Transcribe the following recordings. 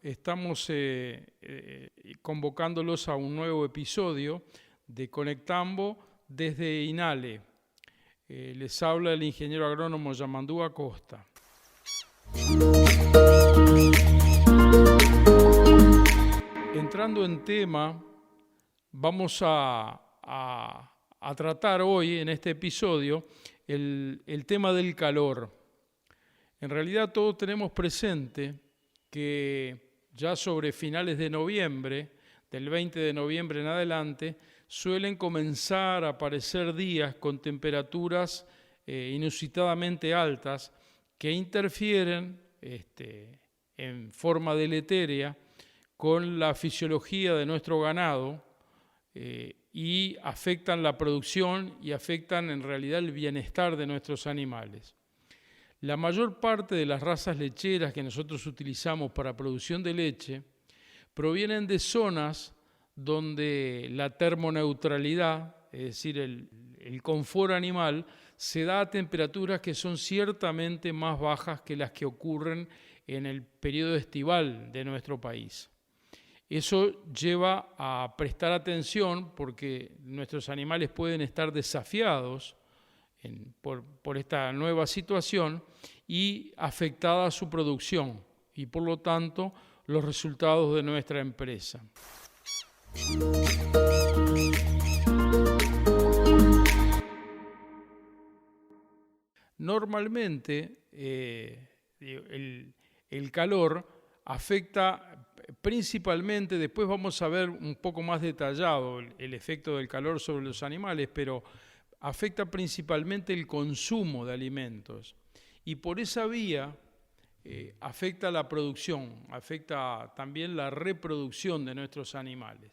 Estamos convocándolos a un nuevo episodio de Conectambo desde INALE. Les habla el ingeniero agrónomo Yamandú Acosta. Entrando en tema, vamos a tratar hoy en este episodio el tema del calor. En realidad todos tenemos presente que ya sobre finales de noviembre, del 20 de noviembre en adelante, suelen comenzar a aparecer días con temperaturas inusitadamente altas que interfieren en forma deletérea con la fisiología de nuestro ganado y afectan la producción y afectan en realidad el bienestar de nuestros animales. La mayor parte de las razas lecheras que nosotros utilizamos para producción de leche provienen de zonas donde la termoneutralidad, es decir, el confort animal, se da a temperaturas que son ciertamente más bajas que las que ocurren en el periodo estival de nuestro país. Eso lleva a prestar atención porque nuestros animales pueden estar desafiados por esta nueva situación y afectada su producción y por lo tanto los resultados de nuestra empresa. Normalmente el calor afecta principalmente, después vamos a ver un poco más detallado el efecto del calor sobre los animales, pero afecta principalmente el consumo de alimentos y por esa vía afecta la producción, afecta también la reproducción de nuestros animales.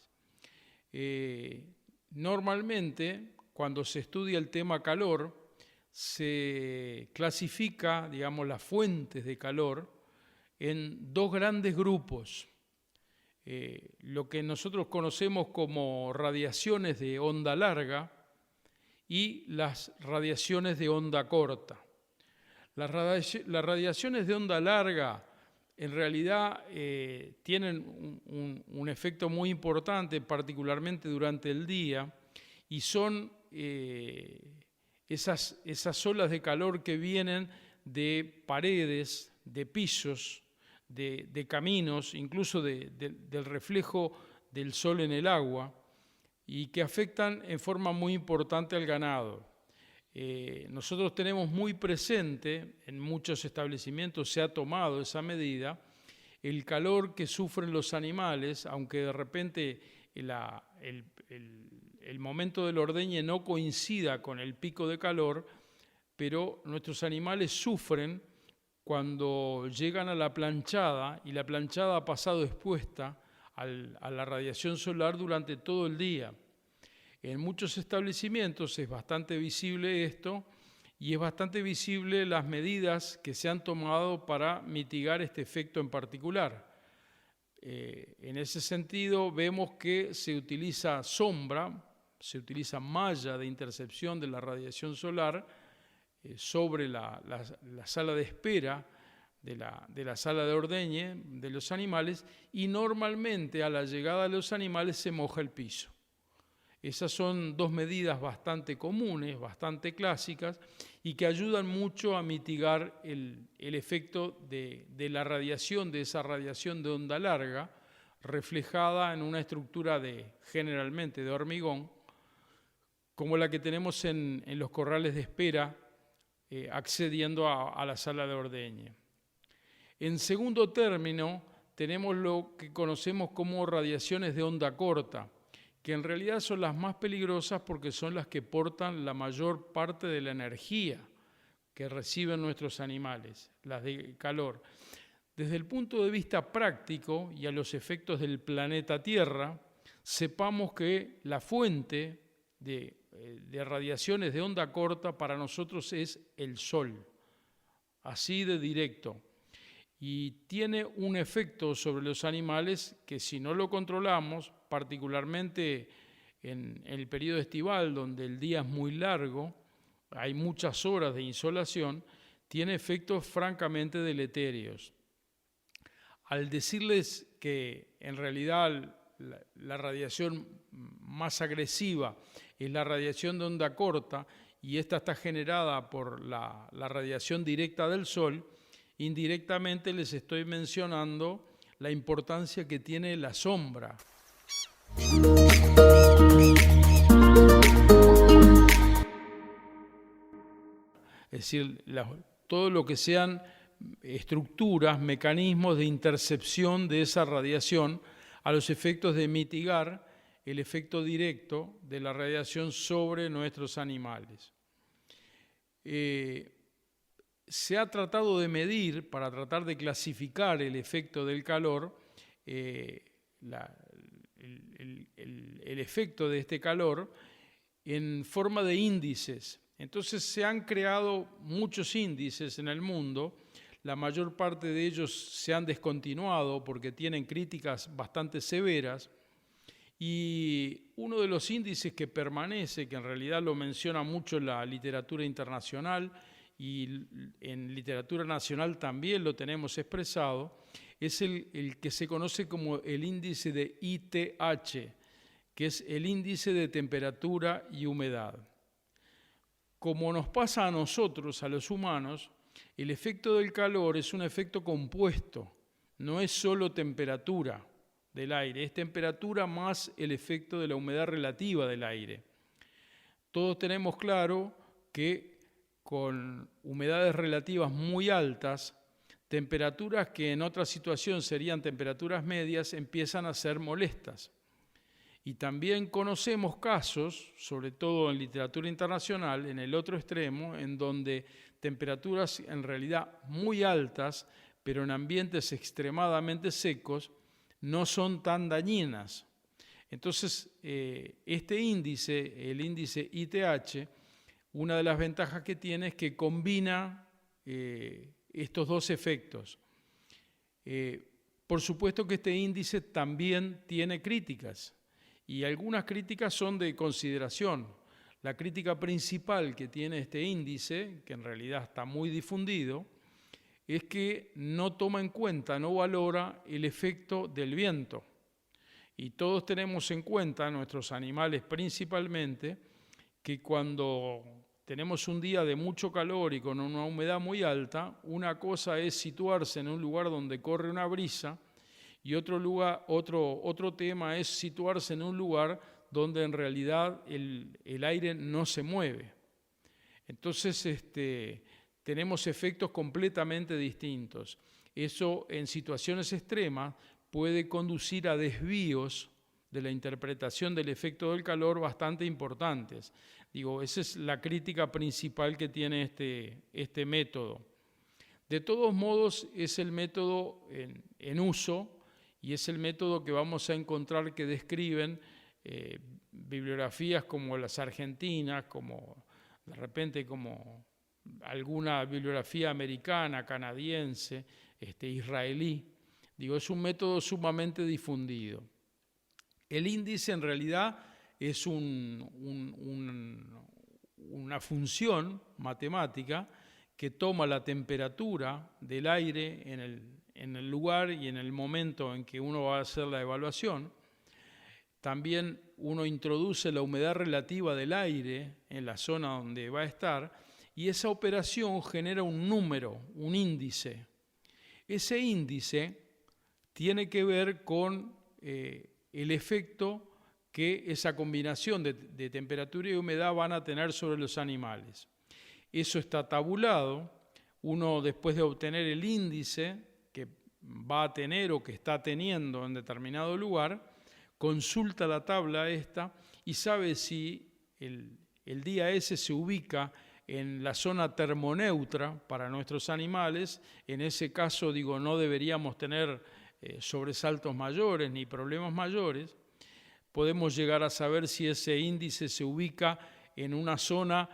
Normalmente, cuando se estudia el tema calor, se clasifica, digamos, las fuentes de calor en dos grandes grupos. Lo que nosotros conocemos como radiaciones de onda larga y las radiaciones de onda corta. Las radiaciones de onda larga en realidad tienen un efecto muy importante, particularmente durante el día, y son esas olas de calor que vienen de paredes, de pisos, de caminos, incluso del reflejo del sol en el agua, y que afectan en forma muy importante al ganado. Nosotros tenemos muy presente, en muchos establecimientos se ha tomado esa medida, el calor que sufren los animales, aunque de repente el momento del ordeñe no coincida con el pico de calor, pero nuestros animales sufren cuando llegan a la planchada y la planchada ha pasado expuesta a la radiación solar durante todo el día. En muchos establecimientos es bastante visible esto y es bastante visible las medidas que se han tomado para mitigar este efecto en particular. En ese sentido vemos que se utiliza sombra, se utiliza malla de intercepción de la radiación solar sobre la sala de espera de la sala de ordeñe de los animales y normalmente a la llegada de los animales se moja el piso. Esas son dos medidas bastante comunes, bastante clásicas y que ayudan mucho a mitigar el efecto de la radiación, de esa radiación de onda larga reflejada en una estructura generalmente de hormigón, como la que tenemos en los corrales de espera accediendo a la sala de ordeñe. En segundo término, tenemos lo que conocemos como radiaciones de onda corta, que en realidad son las más peligrosas porque son las que portan la mayor parte de la energía que reciben nuestros animales, las de calor. Desde el punto de vista práctico y a los efectos del planeta Tierra, sepamos que la fuente de radiaciones de onda corta para nosotros es el sol, así de directo. Y tiene un efecto sobre los animales que si no lo controlamos, particularmente en el periodo estival, donde el día es muy largo, hay muchas horas de insolación, tiene efectos francamente deletéreos. Al decirles que en realidad la radiación más agresiva es la radiación de onda corta y esta está generada por la radiación directa del sol, indirectamente les estoy mencionando la importancia que tiene la sombra. Es decir, todo lo que sean estructuras, mecanismos de intercepción de esa radiación a los efectos de mitigar el efecto directo de la radiación sobre nuestros animales. Se ha tratado de medir, para tratar de clasificar el efecto del calor, el efecto de este calor en forma de índices. Entonces se han creado muchos índices en el mundo, la mayor parte de ellos se han descontinuado porque tienen críticas bastante severas, y uno de los índices que permanece, que en realidad lo menciona mucho la literatura internacional y en literatura nacional también lo tenemos expresado, es el que se conoce como el índice de ITH, que es el índice de temperatura y humedad. Como nos pasa a nosotros, a los humanos, el efecto del calor es un efecto compuesto, no es solo temperatura del aire, es temperatura más el efecto de la humedad relativa del aire. Todos tenemos claro que con humedades relativas muy altas, temperaturas que en otra situación serían temperaturas medias empiezan a ser molestas. Y también conocemos casos, sobre todo en literatura internacional, en el otro extremo, en donde temperaturas en realidad muy altas, pero en ambientes extremadamente secos, no son tan dañinas. Entonces, este índice, el índice ITH, una de las ventajas que tiene es que combina estos dos efectos. Por supuesto que este índice también tiene críticas, y algunas críticas son de consideración. La crítica principal que tiene este índice, que en realidad está muy difundido, es que no toma en cuenta, no valora el efecto del viento. Y todos tenemos en cuenta, nuestros animales principalmente, que cuando tenemos un día de mucho calor y con una humedad muy alta, una cosa es situarse en un lugar donde corre una brisa y otro tema es situarse en un lugar donde en realidad el aire no se mueve. Entonces, tenemos efectos completamente distintos. Eso en situaciones extremas puede conducir a desvíos de la interpretación del efecto del calor bastante importantes. Esa es la crítica principal que tiene este método. De todos modos, es el método en uso y es el método que vamos a encontrar que describen bibliografías como las argentinas, como de repente como alguna bibliografía americana, canadiense, israelí. Es un método sumamente difundido. El índice en realidad es una función matemática que toma la temperatura del aire en el lugar y en el momento en que uno va a hacer la evaluación. También uno introduce la humedad relativa del aire en la zona donde va a estar y esa operación genera un número, un índice. Ese índice tiene que ver con el efecto que esa combinación de temperatura y humedad van a tener sobre los animales. Eso está tabulado. Uno, después de obtener el índice que va a tener o que está teniendo en determinado lugar, consulta la tabla esta y sabe si el día ese se ubica en la zona termoneutra para nuestros animales. En ese caso, no deberíamos tener sobresaltos mayores ni problemas mayores. podemos llegar a saber si ese índice se ubica en una zona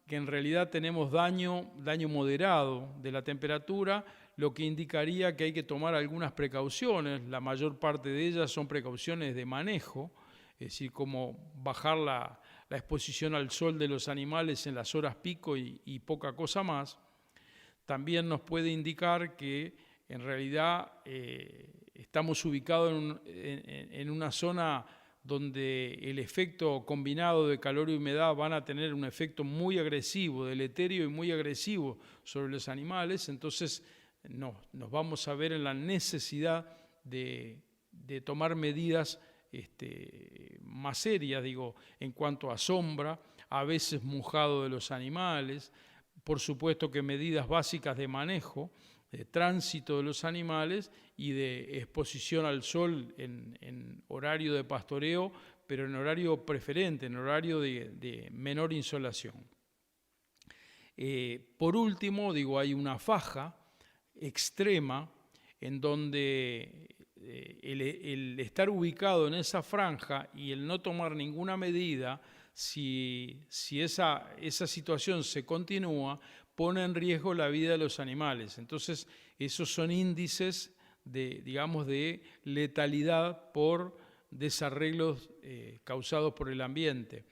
que en realidad tenemos daño moderado de la temperatura, lo que indicaría que hay que tomar algunas precauciones. La mayor parte de ellas son precauciones de manejo, es decir, como bajar la exposición al sol de los animales en las horas pico y poca cosa más. También nos puede indicar que en realidad estamos ubicados en una zona donde el efecto combinado de calor y humedad van a tener un efecto muy agresivo, deleterio y muy agresivo sobre los animales. Entonces nos vamos a ver en la necesidad de tomar medidas más serias, en cuanto a sombra, a veces mojado de los animales, por supuesto que medidas básicas de manejo, de tránsito de los animales y de exposición al sol en horario de pastoreo, pero en horario preferente, en horario de menor insolación. Por último, hay una faja extrema en donde el estar ubicado en esa franja y el no tomar ninguna medida, si esa situación se continúa, pone en riesgo la vida de los animales. Entonces, esos son índices de letalidad por desarreglos causados por el ambiente.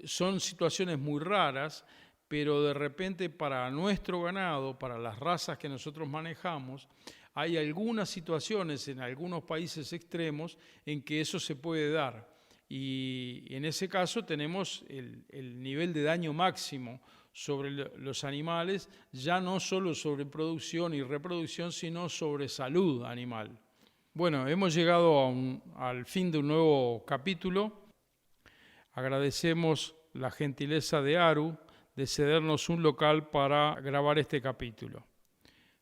Son situaciones muy raras, pero de repente para nuestro ganado, para las razas que nosotros manejamos, hay algunas situaciones en algunos países extremos en que eso se puede dar. Y en ese caso tenemos el nivel de daño máximo sobre los animales, ya no solo sobre producción y reproducción, sino sobre salud animal. Bueno, hemos llegado al fin de un nuevo capítulo. Agradecemos la gentileza de ARU de cedernos un local para grabar este capítulo.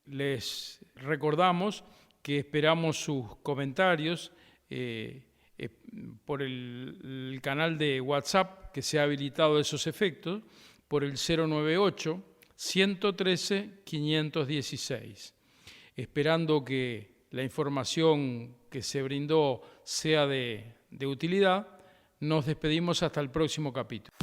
Les recordamos que esperamos sus comentarios por el canal de WhatsApp que se ha habilitado a esos efectos, por el 098-113-516. Esperando que la información que se brindó sea de utilidad, nos despedimos hasta el próximo capítulo.